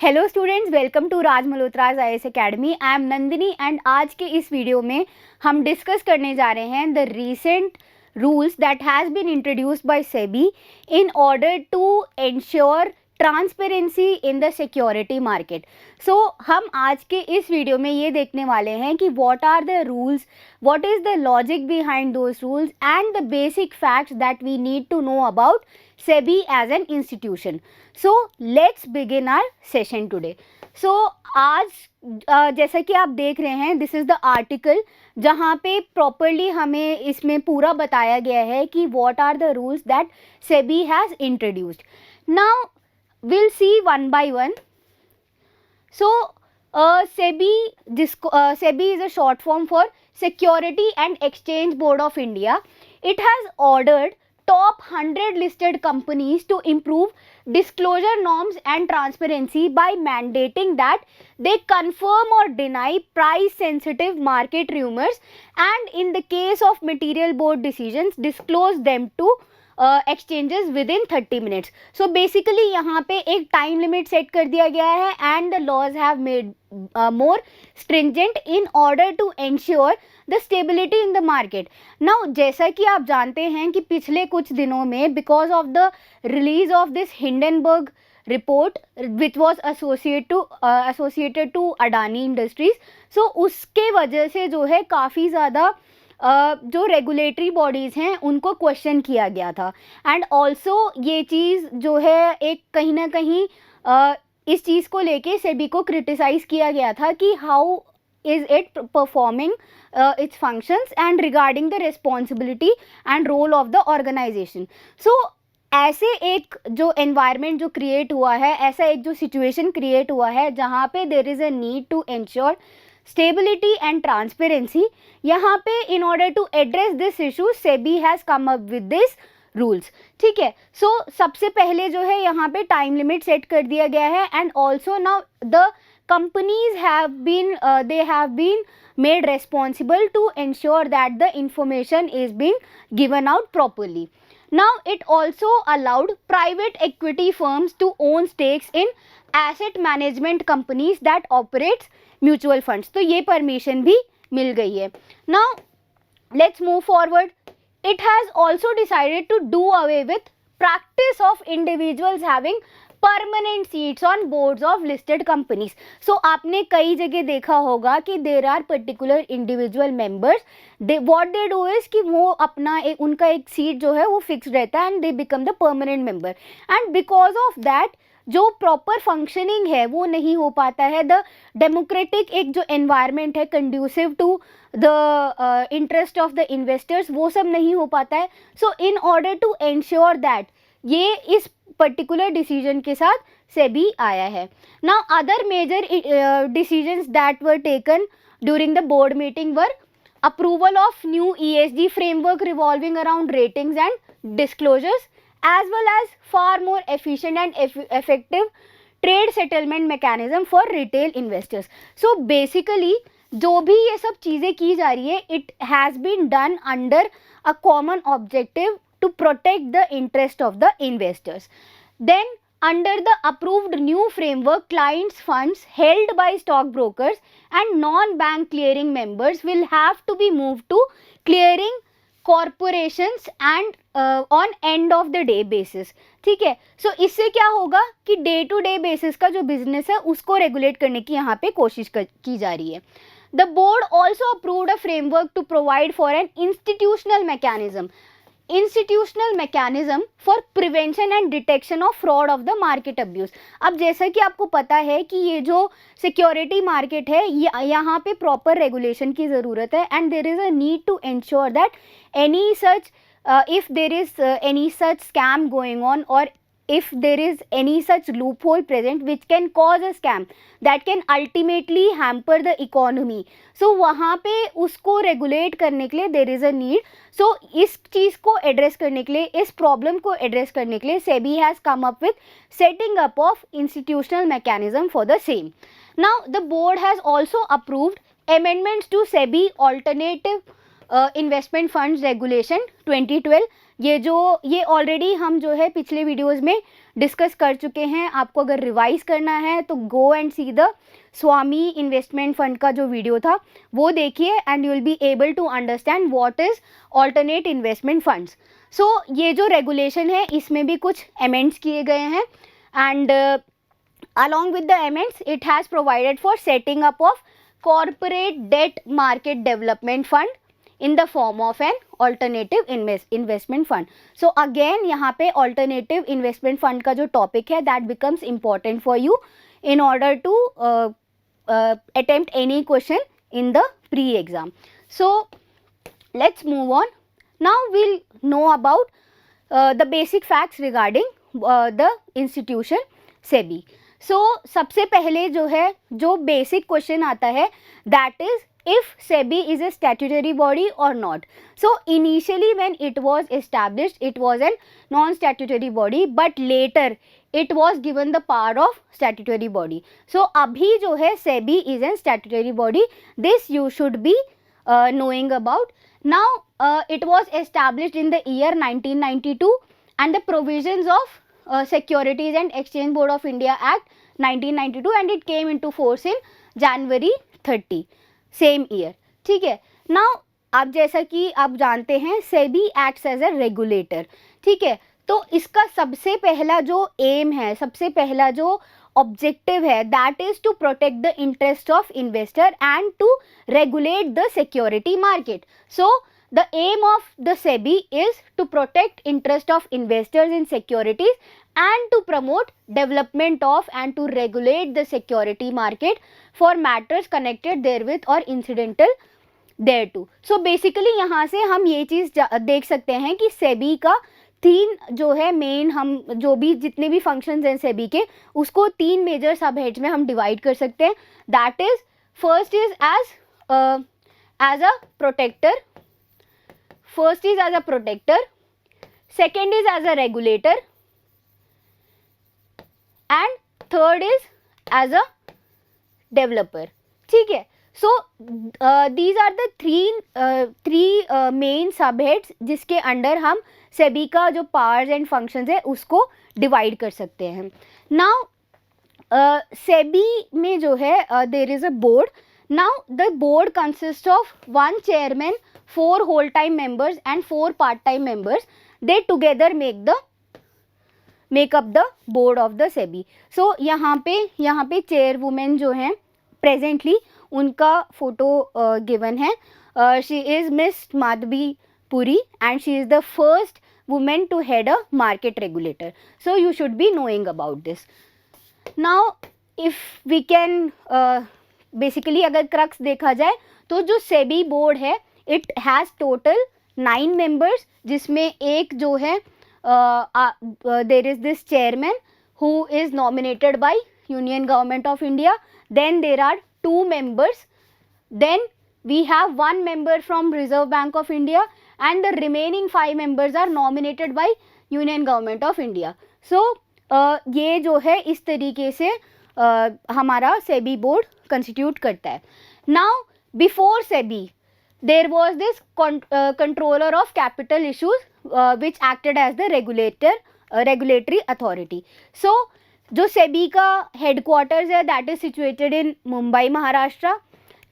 Hello students, welcome to Raj Malhotra's IAS academy. I am Nandini and आज के इस वीडियो में हम डिस्कस करने जा रहे हैं the recent rules that has been introduced by SEBI in order to ensure transparency in the security market. So हम आज के इस वीडियो में ये देखने वाले हैं कि what are the rules, what is the logic behind those rules and the basic facts that we need to know about SEBI as an institution. So let's begin our session today. So आज जैसा कि आप देख रहे हैं, this is the article जहाँ पे properly हमें इसमें पूरा बताया गया है कि what are the rules that SEBI has introduced. Now we'll see one by one. So SEBI is a short form for Security and Exchange Board of India. It has ordered top 100 listed companies to improve disclosure norms and transparency by mandating that they confirm or deny price sensitive market rumors and in the case of material board decisions disclose them to exchanges within 30 minutes. So basically यहाँ पे एक time limit set कर दिया गया है and the laws have made more stringent in order to ensure the stability in the market. Now जैसा कि आप जानते हैं कि पिछले कुछ दिनों में because of the release of this Hindenburg report which was associated to Adani Industries, so उसके वजह से जो है काफ़ी ज़्यादा जो रेगुलेटरी बॉडीज़ हैं उनको क्वेश्चन किया गया था एंड ऑल्सो ये चीज़ जो है एक कहीं ना कहीं इस चीज़ को लेके सेबी को क्रिटिसाइज़ किया गया था कि how is it performing its functions and regarding the responsibility and role of the organisation. So ऐसे एक जो एनवायरनमेंट जो क्रिएट हुआ है, ऐसा एक जो सिचुएशन क्रिएट हुआ है जहाँ पे there is a need to ensure stability and transparency. यहाँ पे in order to address this issue SEBI has come up with this rules. ठीक है, सो सबसे पहले जो है यहाँ पे टाइम लिमिट सेट कर दिया गया है and also now the companies have been made responsible to ensure that the information is being given out properly. Now it also allowed private equity firms to own stakes in asset management companies that operates mutual funds. तो ये permission भी मिल गई है. Now let's move forward. It has also decided to do away with practice of individuals having permanent seats on boards of listed companies. So आपने कई जगह देखा होगा कि there are particular individual members, what they do is कि वो अपना उनका एक सीट जो है वो फिक्स रहता है and they become the permanent member and because of that जो प्रॉपर फंक्शनिंग है वो नहीं हो पाता है. द डेमोक्रेटिक एक जो एनवायरनमेंट है conducive to the interest of the investors, वो सब नहीं हो पाता है. So in order to ensure that ये इस पर्टिकुलर डिसीजन के साथ सेबी आया है. Now other major decisions that were taken during the board meeting were approval of new ESG framework revolving around ratings and disclosures as well as far more efficient and effective trade settlement mechanism for retail investors. So basically जो भी ये सब चीज़ें की जा रही है, it has been done under a common objective to protect the interest of the investors. Then under the approved new framework, clients funds held by stockbrokers and non-bank clearing members will have to be moved to clearing corporations and on end of the day basis. ठीक है, सो इससे क्या होगा कि day to day basis का जो business है उसको रेगुलेट करने की यहाँ पे कोशिश की जा रही है. The board also approved a framework to provide for an institutional mechanism for prevention and detection of fraud of the market abuse. अब जैसा कि आपको पता है कि ये जो सिक्योरिटी मार्केट है यहाँ पे प्रॉपर रेगुलेशन की ज़रूरत है and there is a need to ensure that any such if there is any such scam going on or if there is any such loophole present which can cause a scam that can ultimately hamper the economy. So वहाँ पे उसको regulate करने के लिए there is a need. So इस चीज़ को address करने के लिए, इस problem को address करने के लिए SEBI has come up with setting up of institutional mechanism for the same. Now the board has also approved amendments to SEBI alternative investment funds regulation 2012 ये ऑलरेडी हम जो है पिछले वीडियोस में डिस्कस कर चुके हैं. आपको अगर रिवाइज करना है तो गो एंड सी द स्वामी इन्वेस्टमेंट फंड का जो वीडियो था वो देखिए and you will be able to understand what is alternate investment funds. So ये जो रेगुलेशन है इसमें भी कुछ अमेंड्स किए गए हैं and along with the amendments it has provided for setting up of corporate debt market development fund in the form of an alternative investment fund. So again यहाँ पे alternative investment fund का जो topic है that becomes important for you in order to attempt any question in the pre-exam. So let's move on. Now we'll know about the basic facts regarding the institution SEBI. So सबसे पहले जो है जो basic question आता है that is if SEBI is a statutory body or not. So initially when it was established it was a non-statutory body but later it was given the power of statutory body. So अभी जो है SEBI is a statutory body. This you should be knowing about. Now it was established in the year 1992 and the provisions of Securities and Exchange Board of India Act 1992 and it came into force in January 30 same year. ठीक है. Now अब जैसा कि आप जानते हैं SEBI acts as a regulator. ठीक है. तो इसका सबसे पहला जो एम है, सबसे पहला जो ऑब्जेक्टिव है that is to protect the interest of investor and to regulate the security market. So the aim of the SEBI is to protect interest of investors in securities and to promote development of and to regulate the security market for matters connected therewith or incidental thereto. So basically यहाँ से हम ये चीज़ देख सकते हैं कि SEBI का तीन जो है मेन, हम जो भी जितने भी फंक्शंस हैं SEBI के उसको तीन मेजर सब हेड्स में हम डिवाइड कर सकते हैं. That is first is as a protector. First is as a protector, second is as a regulator and third is as a developer. ठीक है. So these are the three main subheads जिसके under हम SEBI का जो powers and functions है उसको divide कर सकते हैं. Now SEBI में जो है there is a board. Now the board consists of one chairman, 4 whole-time members and 4 part-time members. They together make up the board of the SEBI. So यहाँ पे chairwoman जो हैं presently उनका photo given है. She is Miss Madhavi Puri and she is the first woman to head a market regulator. So you should be knowing about this. Now if we can basically अगर crux देखा जाए तो जो SEBI board है it has total 9 members जिसमें एक जो है there is this chairman who is nominated by union government of India. Then there are 2 members. Then we have 1 member from Reserve Bank of India and the remaining 5 members are nominated by union government of India. So ये जो है इस तरीके से हमारा SEBI board constitute करता है. Now before SEBI there was this controller of capital issues which acted as the regulatory authority. So जो सेबी का हेडक्वार्टर्स है that is situated in Mumbai Maharashtra.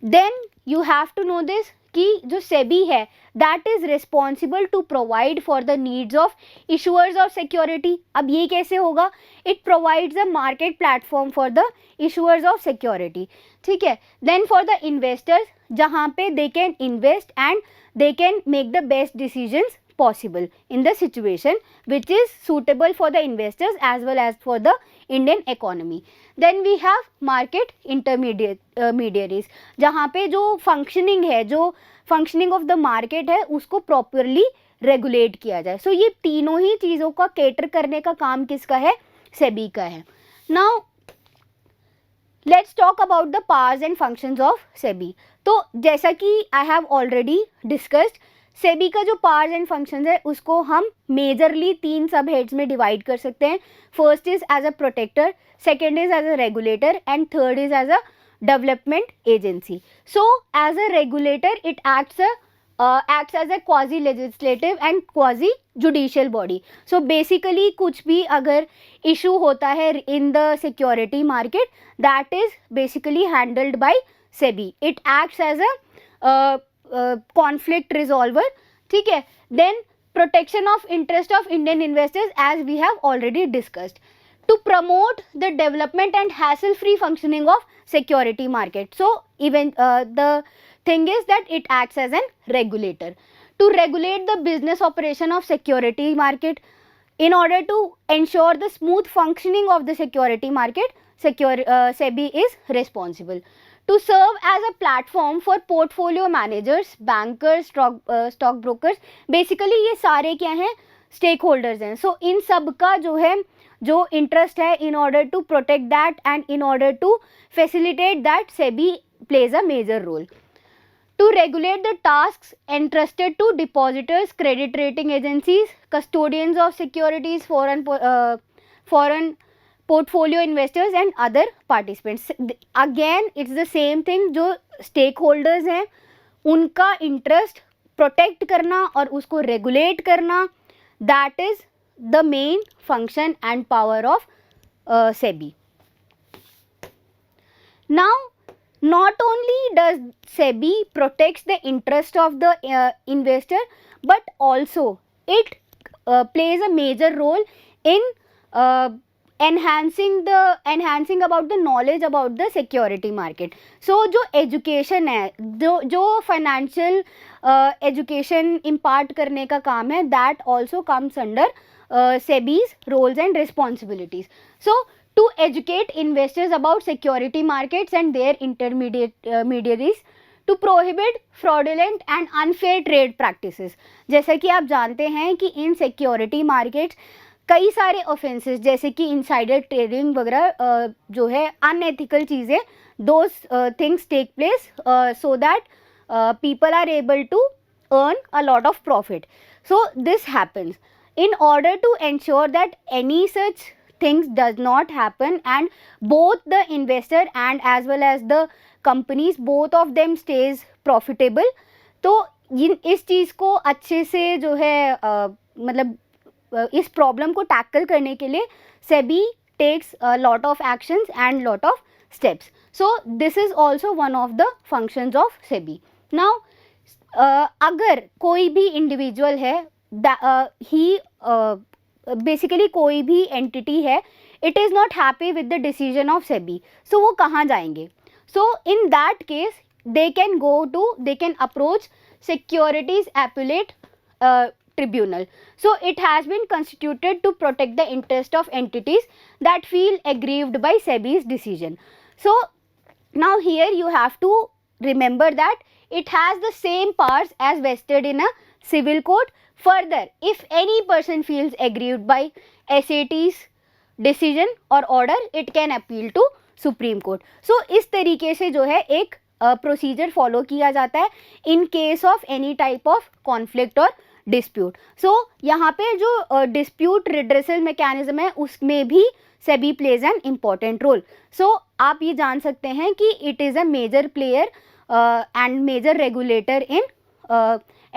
Then you have to know this कि जो SEBI है that is responsible to provide for the needs of issuers of security. अब ये कैसे होगा? It provides a market platform for the issuers of security. ठीक है. Then for the investors जहाँ पे they can invest and they can make the best decisions possible in the situation which is suitable for the investors as well as for the Indian economy. Then we have market intermediaries जहाँ पे जो functioning है, जो functioning of the market है उसको properly regulate किया जाए. So ये तीनों ही चीज़ों का cater करने का काम किसका है? SEBI का है. Now let's talk about the powers and functions of SEBI. तो जैसा कि I have already discussed SEBI का जो पावर्स एंड फंक्शंस है उसको हम मेजरली 3 सब हेड्स में डिवाइड कर सकते हैं. First is as a protector, second is as a regulator and third is as a development agency. So as a regulator it acts acts as a quasi legislative and quasi judicial body. So basically कुछ भी अगर issue होता है in the security market, that is basically handled by SEBI. It acts as a conflict resolver. ठीक है. Then protection of interest of Indian investors, as we have already discussed, to promote the development and hassle-free functioning of security market. So even the thing is that it acts as an regulator to regulate the business operation of security market. In order to ensure the smooth functioning of the security market, SEBI is responsible to serve as a platform for portfolio managers, bankers, stock brokers. Basically ये सारे क्या हैं, stakeholders हैं. So इन सब का जो है, जो interest है, in order to protect that and in order to facilitate that, SEBI plays a major role. To regulate the tasks entrusted to depositors, credit rating agencies, custodians of securities, foreign portfolio investors and other participants. Again, it's the same thing. जो stakeholders हैं, उनका interest protect करना और उसको regulate करना, that is the main function and power of SEBI. Now, not only does SEBI protects the interest of the investor, but also it plays a major role in enhancing about the knowledge about the security market. So जो education है, जो financial education impart करने का काम है, that also comes under SEBI's roles and responsibilities. So to educate investors about security markets and their intermediaries, to prohibit fraudulent and unfair trade practices. जैसा कि आप जानते हैं कि in security markets कई सारे offenses जैसे कि insider trading वगैरह जो है unethical चीज़ें, those things take place so that people are able to earn a lot of profit. So this happens. In order to ensure that any such things does not happen and both the investor and as well as the companies, both of them stays profitable, तो इस चीज़ को अच्छे से जो है मतलब इस problem को टैकल करने के लिए SEBI takes a lot of actions and lot of steps. So this is also one of the functions of SEBI. Now अगर कोई भी इंडिविजुअल है, ही बेसिकली कोई भी एंटिटी है, it is not happy with the decision of SEBI, so वो कहाँ जाएंगे? So in that case they can approach Securities Appellate Tribunal. So it has been constituted to protect the interest of entities that feel aggrieved by SEBI's decision. So now here you have to remember that it has the same powers as vested in a civil court. Further, if any person feels aggrieved by SAT's decision or order, it can appeal to Supreme Court. So इस तरीके से जो है एक procedure follow किया जाता है in case of any type of conflict और डिस्प्यूट. सो यहाँ पे जो डिस्प्यूट रिड्रेसल मैकेनिज्म है उसमें भी SEBI plays an important role. So आप ये जान सकते हैं कि it is a major player and major regulator in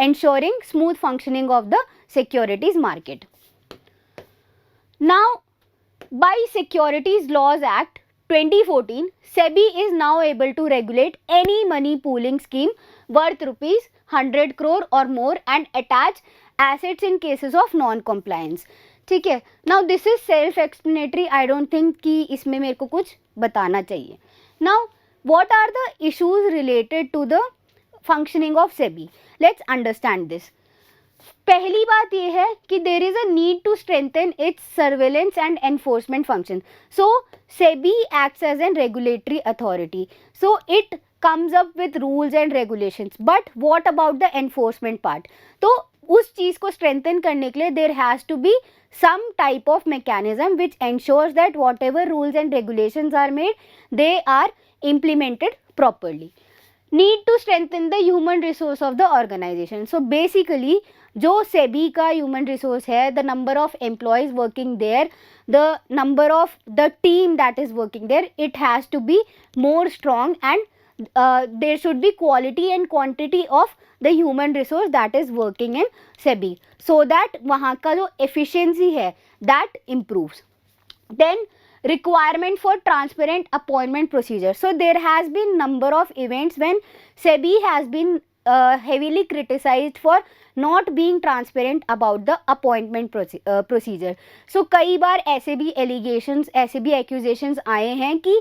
ensuring smooth functioning of the securities market. Now, by Securities Laws Act 2014, SEBI is now able to regulate any money pooling scheme worth rupees 100 crore or more and attach assets in cases of non-compliance. ठीक है. Now this is self-explanatory. I don't think कि इसमें मेरे को कुछ बताना चाहिए. Now, what are the issues related to the functioning of SEBI? Let's understand this. पहली बात ये है कि there is a need to strengthen its surveillance and enforcement function. So SEBI acts as a regulatory authority. So it comes up with rules and regulations. But what about the enforcement part? तो उस चीज़ को strengthen करने के लिए there has to be some type of mechanism which ensures that whatever rules and regulations are made, they are implemented properly. Need to strengthen the human resource of the organization. So basically जो SEBI का human resource है, the number of employees working there, the number of the team that is working there, it has to be more strong and there should be quality and quantity of the human resource that is working in SEBI, so that वहाँ का जो efficiency है that improves. Then requirement for transparent appointment procedure. So there has been number of events when SEBI has been heavily criticized for not being transparent about the appointment procedure. So कई बार ऐसे भी allegations, ऐसे भी accusations आए हैं कि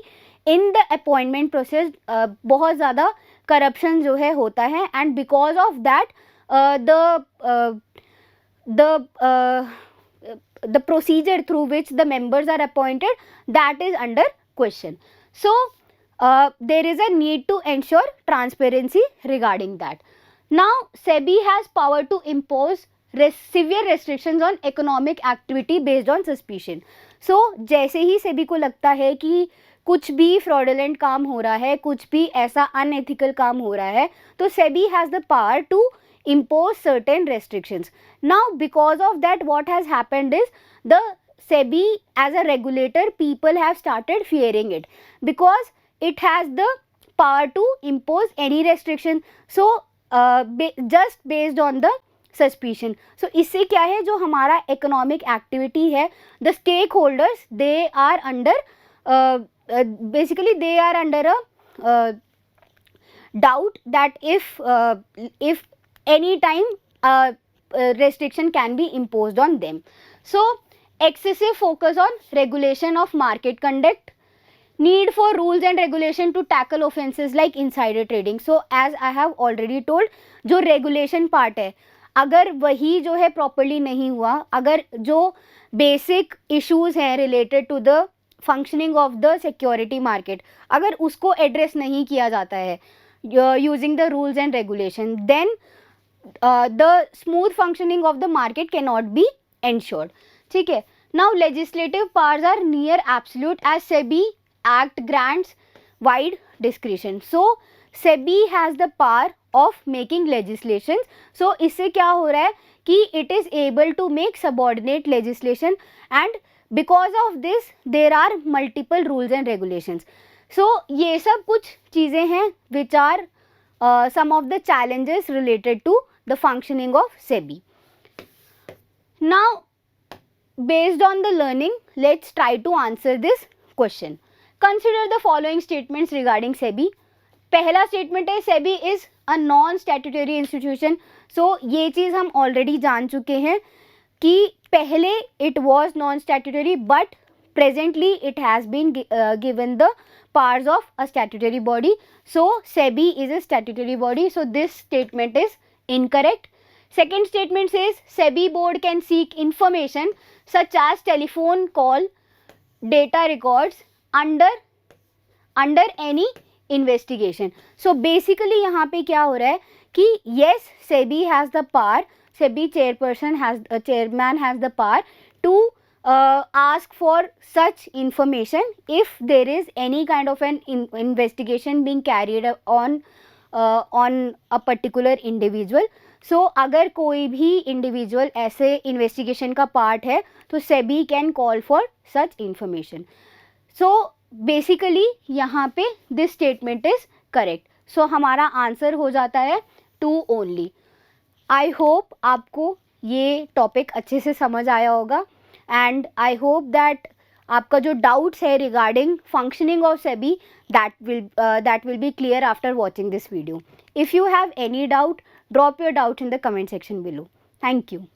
in the appointment process बहुत ज़्यादा corruption जो है होता है, and because of that the procedure through which the members are appointed, that is under question. So there is a need to ensure transparency regarding that. Now SEBI has power to impose severe restrictions on economic activity based on suspicion. So जैसे ही SEBI को लगता है कि कुछ भी fraudulent काम हो रहा है, कुछ भी ऐसा unethical काम हो रहा है, तो SEBI has the power to impose certain restrictions. Now because of that, what has happened is the SEBI as a regulator, people have started fearing it because it has the power to impose any restriction. So just based on the suspicion. So इससे क्या है, जो हमारा economic activity है, the stakeholders, they are under basically they are under a doubt that if any time restriction can be imposed on them. So excessive focus on regulation of market conduct, need for rules and regulation to tackle offenses like insider trading. So as I have already told, जो regulation part है, अगर वही जो है properly नहीं हुआ, अगर जो basic issues हैं related to the functioning of the security market, अगर उसको address नहीं किया जाता है using the rules and regulation, then the smooth functioning of the market cannot be ensured. ठीक है. Now legislative powers are near absolute as SEBI Act grants wide discretion. So SEBI has the power of making legislations. So इससे क्या हो रहा है कि it is able to make subordinate legislation, and because of this there are multiple rules and regulations. So ये सब कुछ चीज़ें हैं which are some of the challenges related to the functioning of SEBI. Now based on the learning, let's try to answer this question. Consider the following statements regarding SEBI. पहला statement है SEBI is a non-statutory institution. So ये चीज़ हम already जान चुके हैं कि पहले it was non-statutory, but presently it has been given the powers of a statutory body. So SEBI is a statutory body. So this statement is incorrect. Second statement says SEBI board can seek information such as telephone call, data records under any investigation. So basically यहाँ पे क्या हो रहा है कि yes, SEBI has the power, SEBI chairman has the power to ask for such information if there is any kind of an investigation being carried on a particular individual. So अगर कोई भी individual ऐसे investigation का part है तो SEBI can call for such information. So basically यहाँ पे this statement is correct. So हमारा answer हो जाता है 2 only. I hope आपको ये topic अच्छे से समझ आया होगा, and I hope that आपका जो doubts है regarding functioning of SEBI that will be clear after watching this video. If you have any doubt, drop your doubt in the comment section below. Thank you.